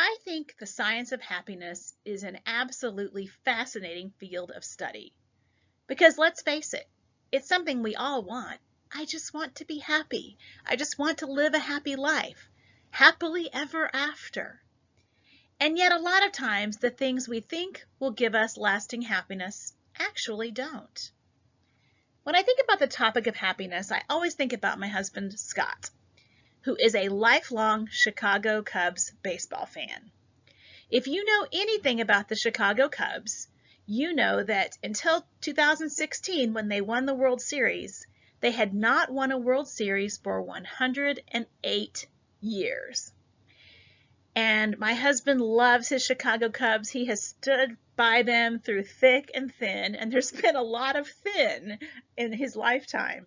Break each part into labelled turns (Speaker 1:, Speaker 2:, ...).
Speaker 1: I think the science of happiness is an absolutely fascinating field of study. Because let's face it, it's something we all want. I just want to be happy. I just want to live a happy life. Happily ever after. And yet a lot of times the things we think will give us lasting happiness actually don't. When I think about the topic of happiness, I always think about my husband, Scott, who is a lifelong Chicago Cubs baseball fan. If you know anything about the Chicago Cubs, you know that until 2016, when they won the World Series, they had not won a World Series for 108 years. And my husband loves his Chicago Cubs. He has stood by them through thick and thin, and there's been a lot of thin in his lifetime.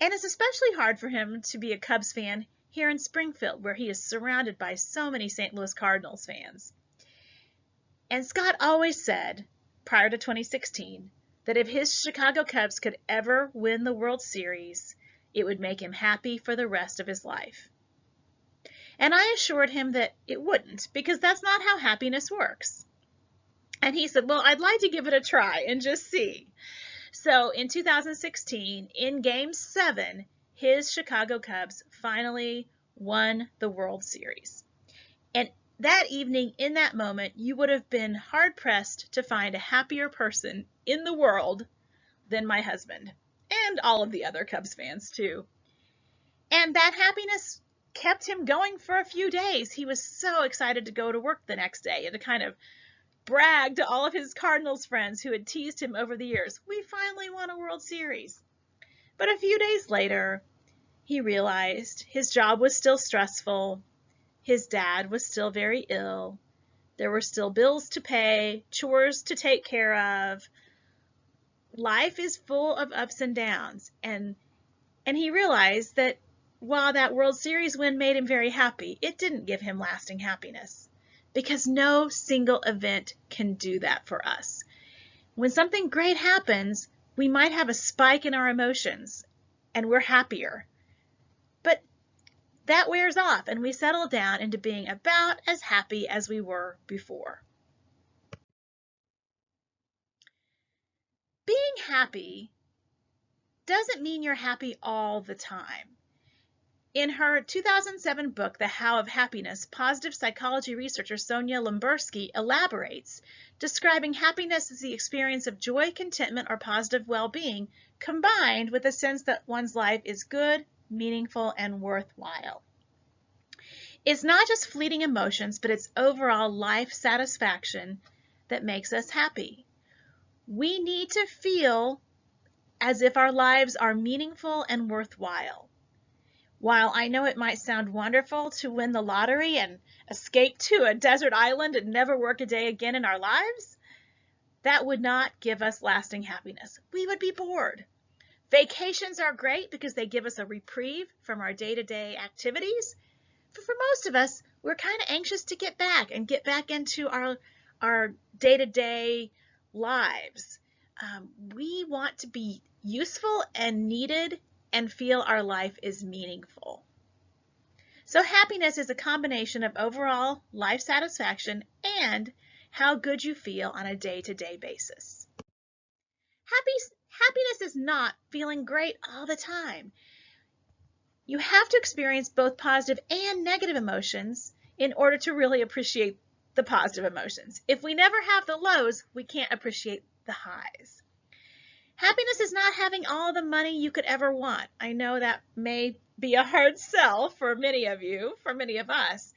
Speaker 1: And it's especially hard for him to be a Cubs fan here in Springfield, where he is surrounded by so many St. Louis Cardinals fans. And Scott always said, prior to 2016, that if his Chicago Cubs could ever win the World Series, it would make him happy for the rest of his life. And I assured him that it wouldn't, because that's not how happiness works. And he said, well, I'd like to give it a try and just see. So in 2016, in Game 7, his Chicago Cubs finally won the World Series. And that evening, in that moment, you would have been hard-pressed to find a happier person in the world than my husband, and all of the other Cubs fans too. And that happiness kept him going for a few days. He was so excited to go to work the next day and to kind of brag to all of his Cardinals friends who had teased him over the years, we finally won a World Series. But a few days later, he realized his job was still stressful, his dad was still very ill, there were still bills to pay, chores to take care of. Life is full of ups and downs, and he realized that while that World Series win made him very happy, it didn't give him lasting happiness, because no single event can do that for us. When something great happens, we might have a spike in our emotions, and we're happier. But that wears off, and we settle down into being about as happy as we were before. Being happy doesn't mean you're happy all the time. In her 2007 book, The How of Happiness, positive psychology researcher Sonia Limbersky elaborates, describing happiness as the experience of joy, contentment, or positive well-being, combined with a sense that one's life is good, meaningful, and worthwhile. It's not just fleeting emotions, but it's overall life satisfaction that makes us happy. We need to feel as if our lives are meaningful and worthwhile. While I know it might sound wonderful to win the lottery and escape to a desert island and never work a day again in our lives, that would not give us lasting happiness. We would be bored. Vacations are great because they give us a reprieve from our day-to-day activities. But for most of us, we're kind of anxious to get back into our day-to-day lives. We want to be useful and needed and feel our life is meaningful. So happiness is a combination of overall life satisfaction and how good you feel on a day-to-day basis. Happiness is not feeling great all the time. You have to experience both positive and negative emotions in order to really appreciate the positive emotions. If we never have the lows, we can't appreciate the highs. Happiness is not having all the money you could ever want. I know that may be a hard sell for many of you, for many of us,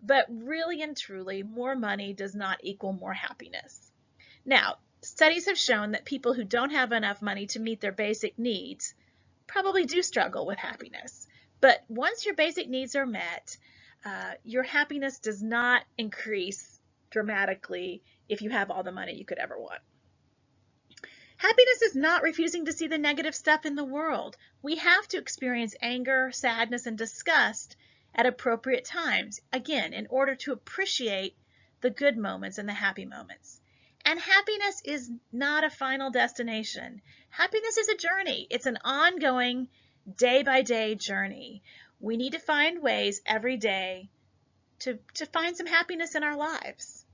Speaker 1: but really and truly, more money does not equal more happiness. Now, studies have shown that people who don't have enough money to meet their basic needs probably do struggle with happiness. But once your basic needs are met, your happiness does not increase dramatically if you have all the money you could ever want. Happiness is not refusing to see the negative stuff in the world. We have to experience anger, sadness, and disgust at appropriate times, again, in order to appreciate the good moments and the happy moments. And happiness is not a final destination. Happiness is a journey. It's an ongoing, day-by-day journey. We need to find ways every day to find some happiness in our lives.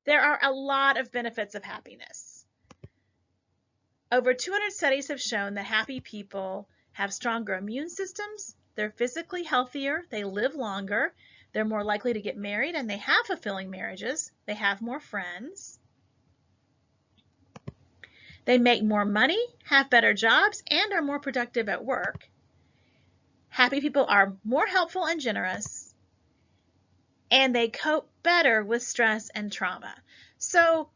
Speaker 1: There are a lot of benefits of happiness. Over 200 studies have shown that happy people have stronger immune systems, they're physically healthier, they live longer, they're more likely to get married, and they have fulfilling marriages, they have more friends, they make more money, have better jobs, and are more productive at work. Happy people are more helpful and generous, and they cope better with stress and trauma. So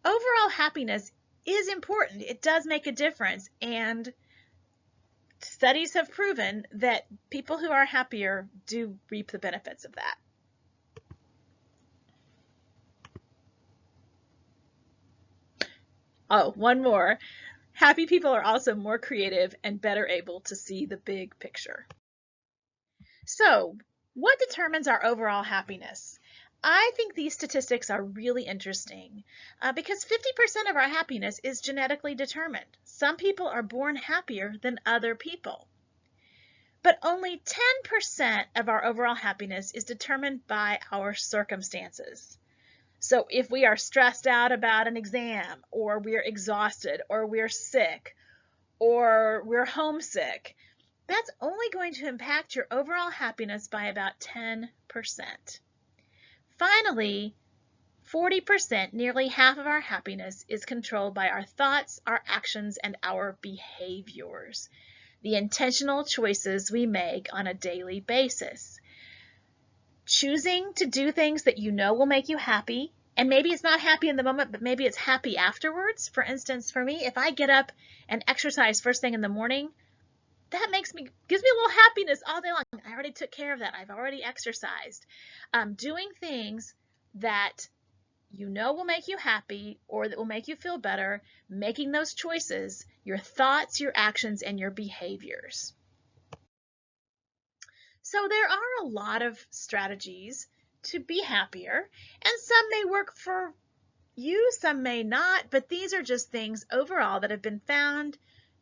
Speaker 1: overall happiness is important. It does make a difference, and studies have proven that people who are happier do reap the benefits of that. Oh, one more. Happy people are also more creative and better able to see the big picture. So, what determines our overall happiness? I think these statistics are really interesting because 50% of our happiness is genetically determined. Some people are born happier than other people. But only 10% of our overall happiness is determined by our circumstances. So if we are stressed out about an exam, or we're exhausted, or we're sick, or we're homesick, that's only going to impact your overall happiness by about 10%. Finally, 40%, nearly half of our happiness, is controlled by our thoughts, our actions, and our behaviors, the intentional choices we make on a daily basis. Choosing to do things that you know will make you happy, and maybe it's not happy in the moment, but maybe it's happy afterwards. For instance, for me, if I get up and exercise first thing in the morning, that gives me a little happiness all day long. I already took care of that. I've already exercised. Doing things that you know will make you happy or that will make you feel better, making those choices, your thoughts, your actions, and your behaviors. So there are a lot of strategies to be happier, and some may work for you, some may not, but these are just things overall that have been found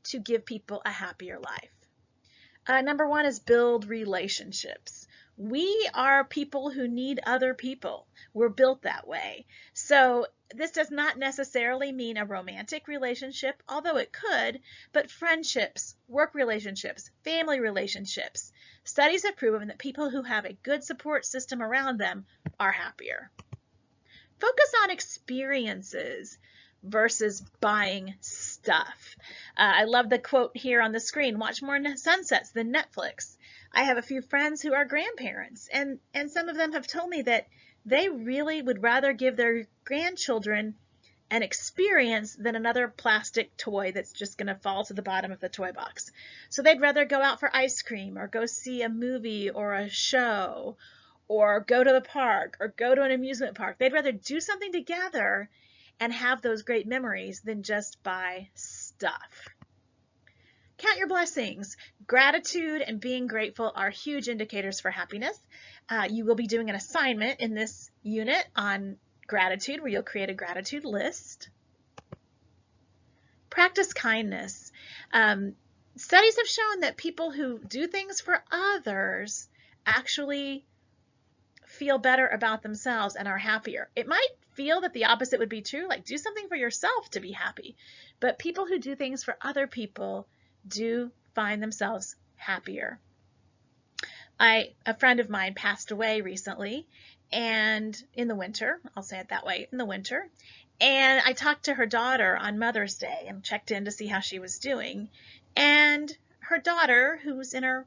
Speaker 1: to give people a happier life. Number one is build relationships. We are people who need other people. We're built that way. So this does not necessarily mean a romantic relationship, although it could, but friendships, work relationships, family relationships. Studies have proven that people who have a good support system around them are happier. Focus on experiences versus buying stuff. I love the quote here on the screen, watch more sunsets than Netflix. I have a few friends who are grandparents, and some of them have told me that they really would rather give their grandchildren an experience than another plastic toy that's just going to fall to the bottom of the toy box. So they'd rather go out for ice cream or go see a movie or a show or go to the park or go to an amusement park. They'd rather do something together and have those great memories than just buy stuff. Count your blessings. Gratitude and being grateful are huge indicators for happiness. You will be doing an assignment in this unit on gratitude where you'll create a gratitude list. Practice kindness. Studies have shown that people who do things for others actually feel better about themselves and are happier. It might feel that the opposite would be true, like do something for yourself to be happy. But people who do things for other people do find themselves happier. A friend of mine passed away recently, and in the winter, I'll say it that way, in the winter, and I talked to her daughter on Mother's Day and checked in to see how she was doing. And her daughter, who's in her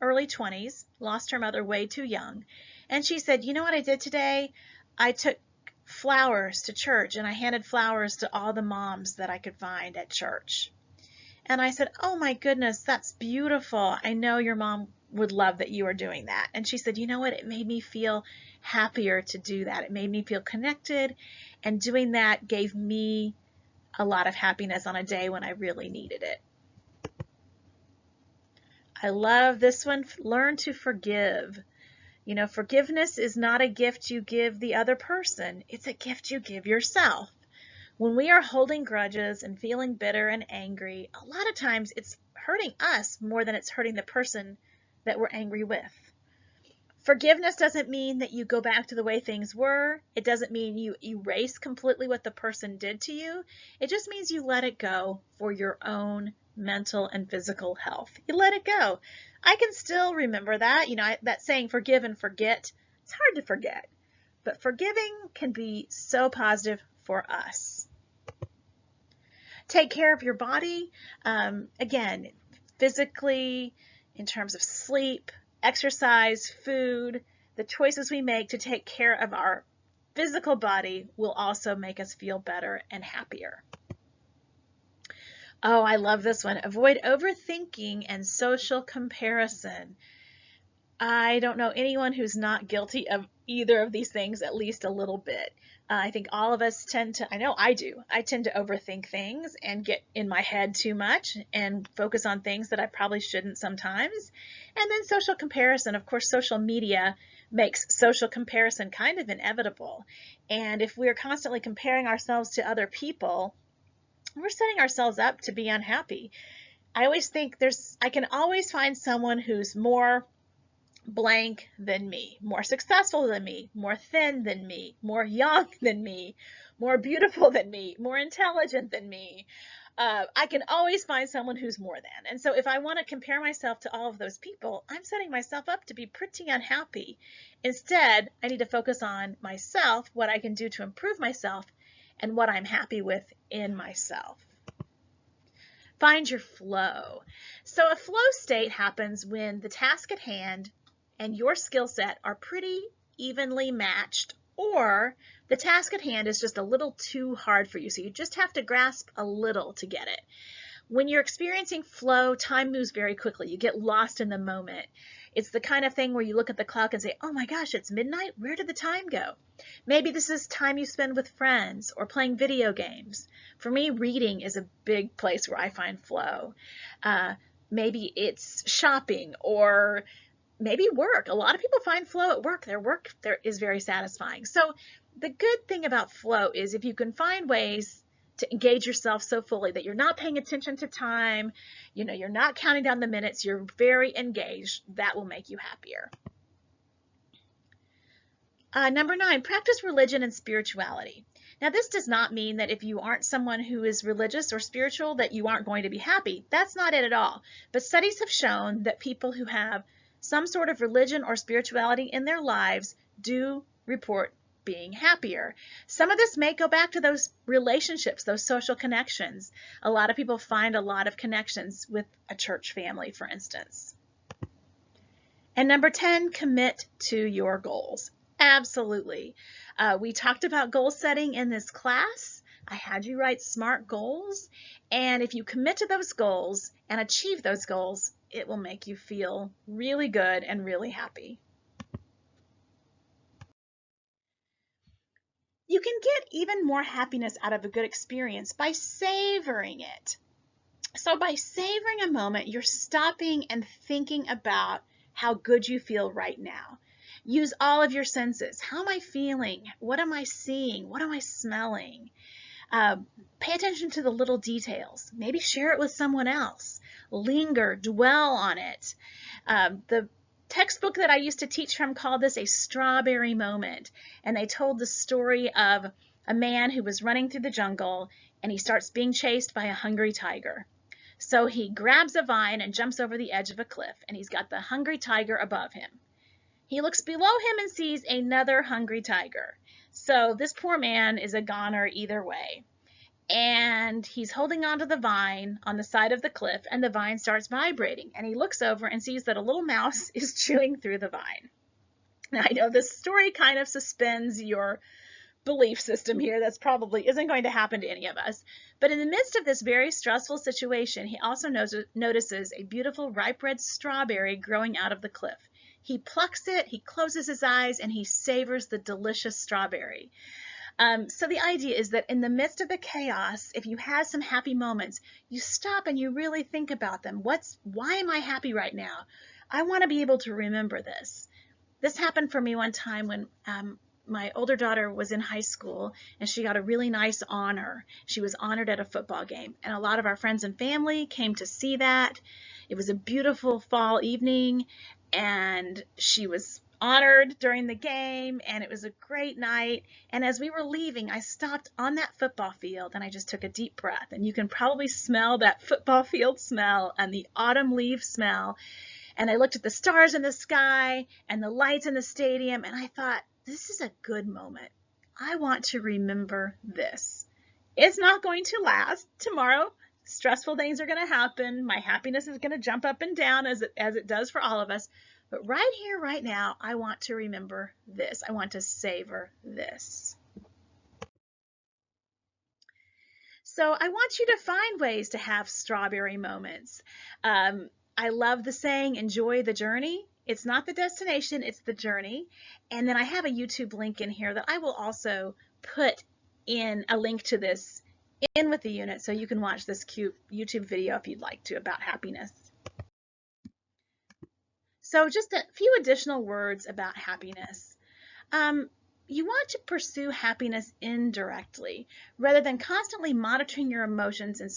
Speaker 1: early 20s, lost her mother way too young. And she said, you know what I did today? I took flowers to church and I handed flowers to all the moms that I could find at church. And I said, oh my goodness, that's beautiful. I know your mom would love that you are doing that. And she said, you know what? It made me feel happier to do that. It made me feel connected, and doing that gave me a lot of happiness on a day when I really needed it. I love this one. Learn to forgive. You know, forgiveness is not a gift you give the other person. It's a gift you give yourself. When we are holding grudges and feeling bitter and angry, a lot of times it's hurting us more than it's hurting the person that we're angry with. Forgiveness doesn't mean that you go back to the way things were. It doesn't mean you erase completely what the person did to you. It just means you let it go for your own mental and physical health. You let it go. I can still remember that, that saying forgive and forget. It's hard to forget, but forgiving can be so positive for us. Take care of your body. Again, physically, in terms of sleep, exercise, food, the choices we make to take care of our physical body will also make us feel better and happier. Oh, I love this one. Avoid overthinking and social comparison. I don't know anyone who's not guilty of either of these things at least a little bit. I think all of us tend to, I know I do, I tend to overthink things and get in my head too much and focus on things that I probably shouldn't sometimes. And then social comparison, of course, social media makes social comparison kind of inevitable. And if we're constantly comparing ourselves to other people, we're setting ourselves up to be unhappy. I always think I can always find someone who's more blank than me, more successful than me, more thin than me, more young than me, more beautiful than me, more intelligent than me. I can always find someone who's more than. And so if I want to compare myself to all of those people, I'm setting myself up to be pretty unhappy. Instead, I need to focus on myself, what I can do to improve myself, and what I'm happy with in myself. Find your flow. So a flow state happens when the task at hand and your skill set are pretty evenly matched, or the task at hand is just a little too hard for you, so you just have to grasp a little to get it. When you're experiencing flow, time moves very quickly. You get lost in the moment. It's the kind of thing where you look at the clock and say, oh my gosh, it's midnight. Where did the time go? Maybe this is time you spend with friends or playing video games. For me, reading is a big place where I find flow. Maybe it's shopping or maybe work. A lot of people find flow at work. Their work there is very satisfying. So the good thing about flow is if you can find ways to engage yourself so fully that you're not paying attention to time, you're not counting down the minutes, you're very engaged, that will make you happier. Number 9, practice religion and spirituality. Now, this does not mean that if you aren't someone who is religious or spiritual that you aren't going to be happy. That's not it at all. But studies have shown that people who have some sort of religion or spirituality in their lives do report being happier. Some of this may go back to those relationships, those social connections. A lot of people find a lot of connections with a church family, for instance. And number 10, commit to your goals. Absolutely. We talked about goal setting in this class. I had you write SMART goals. And if you commit to those goals and achieve those goals, it will make you feel really good and really happy. You can get even more happiness out of a good experience by savoring it. So by savoring a moment, you're stopping and thinking about how good you feel right now. Use all of your senses. How am I feeling? What am I seeing? What am I smelling? Pay attention to the little details. Maybe share it with someone else. Linger, dwell on it. The textbook that I used to teach from called this a strawberry moment. And they told the story of a man who was running through the jungle and he starts being chased by a hungry tiger. So he grabs a vine and jumps over the edge of a cliff, and he's got the hungry tiger above him. He looks below him and sees another hungry tiger. So this poor man is a goner either way. And he's holding onto the vine on the side of the cliff, and the vine starts vibrating. And he looks over and sees that a little mouse is chewing through the vine. Now, I know this story kind of suspends your belief system here. That's probably isn't going to happen to any of us. But in the midst of this very stressful situation, he also notices a beautiful ripe red strawberry growing out of the cliff. He plucks it, he closes his eyes, and he savors the delicious strawberry. So the idea is that in the midst of the chaos, if you have some happy moments, you stop and you really think about them. Why am I happy right now? I want to be able to remember this. This happened for me one time when my older daughter was in high school and she got a really nice honor. She was honored at a football game, and a lot of our friends and family came to see that. It was a beautiful fall evening, and she was honored during the game, and it was a great night. And as we were leaving, I stopped on that football field and I just took a deep breath. And you can probably smell that football field smell and the autumn leaf smell. And I looked at the stars in the sky and the lights in the stadium, and I thought, this is a good moment. I want to remember this. It's not going to last. Tomorrow, stressful things are going to happen. My happiness is going to jump up and down as it does for all of us. But right here, right now, I want to remember this. I want to savor this. So I want you to find ways to have strawberry moments. I love the saying, enjoy the journey. It's not the destination, it's the journey. And then I have a YouTube link in here that I will also put in a link to this in with the unit so you can watch this cute YouTube video if you'd like to about happiness. So just a few additional words about happiness. You want to pursue happiness indirectly rather than constantly monitoring your emotions and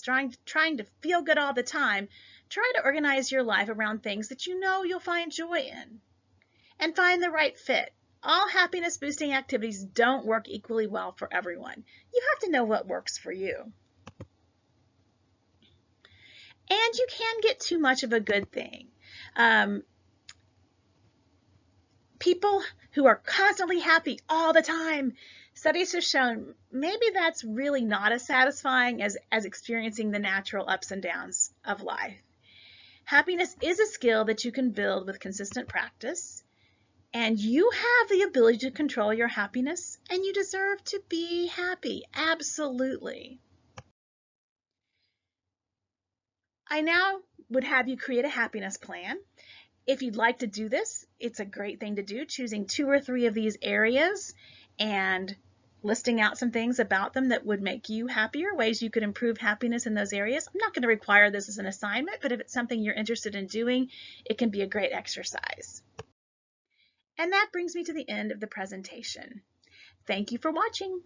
Speaker 1: trying to feel good all the time. Try to organize your life around things that you know you'll find joy in and find the right fit. All happiness boosting activities don't work equally well for everyone. You have to know what works for you. And you can get too much of a good thing. People who are constantly happy all the time, studies have shown maybe that's really not as satisfying as experiencing the natural ups and downs of life. Happiness is a skill that you can build with consistent practice, and you have the ability to control your happiness, and you deserve to be happy, absolutely. I now would have you create a happiness plan. If you'd like to do this, it's a great thing to do, choosing 2 or 3 of these areas and listing out some things about them that would make you happier, ways you could improve happiness in those areas. I'm not going to require this as an assignment, but if it's something you're interested in doing, it can be a great exercise. And that brings me to the end of the presentation. Thank you for watching.